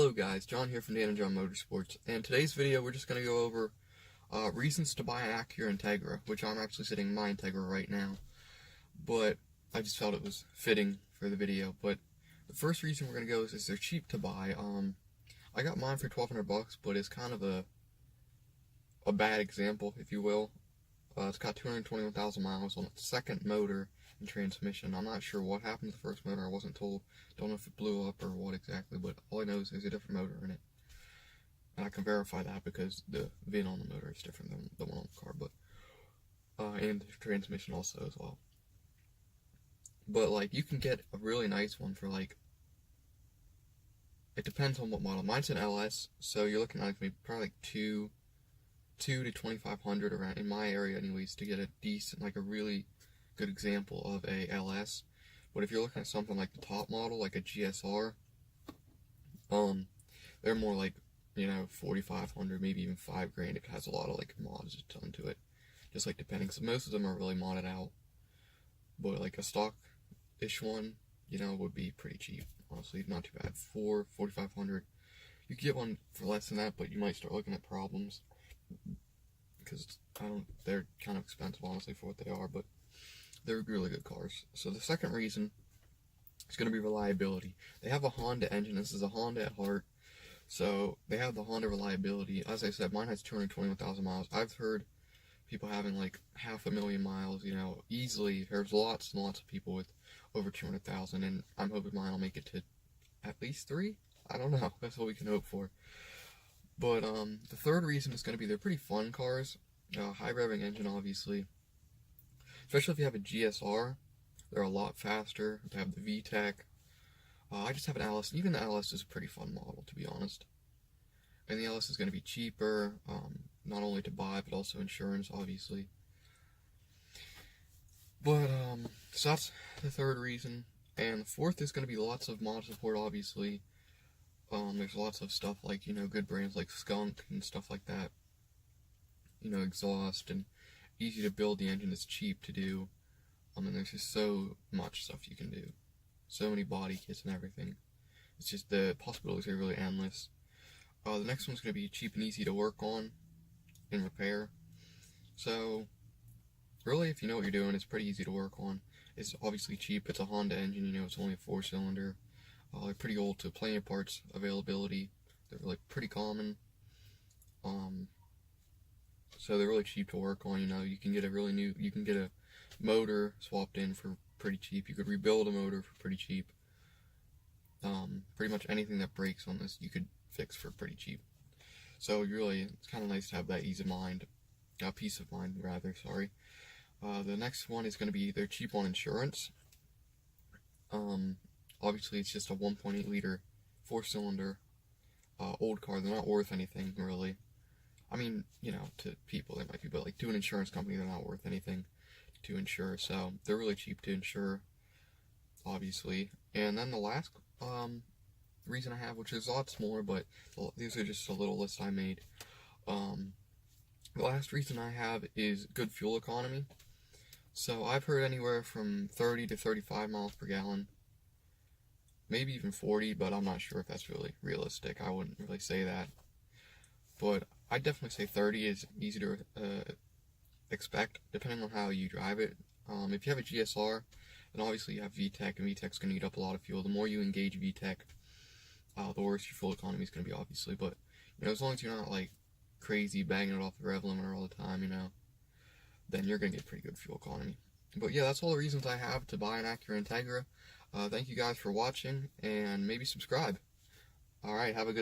Hello guys, John here from Dan&Jon Motorsports, and today's video we're just going to go over reasons to buy an Acura Integra, which I'm actually sitting in my Integra right now, but I just felt it was fitting for the video. But the first reason we're going to go is they're cheap to buy. I got mine for $1,200, but it's kind of a bad example, if you will. It's got 221,000 miles on its second motor and transmission. I'm not sure what happened to the first motor. I wasn't told. Don't know if it blew up or what exactly, but all I know is there's a different motor in it. And I can verify that because the VIN on the motor is different than the one on the car, but and the transmission also as well. But like, you can get a really nice one for like, it depends on what model. Mine's an LS, so you're looking at like maybe probably like two to 2,500 around in my area anyways to get a decent, like a really good example of a LS. But if you're looking at something like the top model, like a GSR, they're more like, you know, 4,500, maybe even $5,000. It has a lot of like mods done to it, just like depending. So most of them are really modded out, but like a stock-ish one, you know, would be pretty cheap. Honestly, not too bad. 4,500. You can get one for less than that, but you might start looking at problems because they're kind of expensive, honestly, for what they are, but they're really good cars. So the second reason is going to be reliability. They have a Honda engine. This is a Honda at heart, so they have the Honda reliability. As I said, mine has 221,000 miles. I've heard people having like 500,000 miles, you know, easily. There's lots and lots of people with over 200,000, and I'm hoping mine will make it to at least 3. I don't know. That's what we can hope for. But the third reason is going to be they're pretty fun cars. High revving engine, obviously. Especially if you have a GSR, they're a lot faster. They have the VTEC. I just have an LS, and even the LS is a pretty fun model, to be honest. And the LS is going to be cheaper, not only to buy, but also insurance, obviously. But, so that's the third reason. And the fourth is going to be lots of mod support, obviously. There's lots of stuff like, you know, good brands like Skunk and stuff like that. You know, exhaust, and easy to build. The engine is cheap to do. And there's just so much stuff you can do. So many body kits and everything. It's just, the possibilities are really endless. The next one's going to be cheap and easy to work on and repair. So, really, if you know what you're doing, it's pretty easy to work on. It's obviously cheap. It's a Honda engine, you know, it's only a 4-cylinder. They're pretty old, so plenty of parts availability. They're really pretty common. So they're really cheap to work on. You know, you can get you can get a motor swapped in for pretty cheap. You could rebuild a motor for pretty cheap. Pretty much anything that breaks on this, you could fix for pretty cheap. So really, it's kind of nice to have that peace of mind, rather. Sorry. The next one is going to be they're cheap on insurance. Obviously, it's just a 1.8 liter 4-cylinder old car. They're not worth anything, really. I mean, you know, to people they might be, but like to an insurance company, they're not worth anything to insure. So they're really cheap to insure, obviously. And then the last reason I have, which is lots more, but these are just a little list I made. The last reason I have is good fuel economy. So I've heard anywhere from 30 to 35 miles per gallon. Maybe even 40, but I'm not sure if that's really realistic. I wouldn't really say that. But I'd definitely say 30 is easy to expect, depending on how you drive it. If you have a GSR, then obviously you have VTEC, and VTEC's going to eat up a lot of fuel. The more you engage VTEC, the worse your fuel economy is going to be, obviously. But, you know, as long as you're not, like, crazy banging it off the rev limiter all the time, you know, then you're going to get pretty good fuel economy. But yeah, that's all the reasons I have to buy an Acura Integra. Thank you guys for watching, and maybe subscribe. Alright, have a good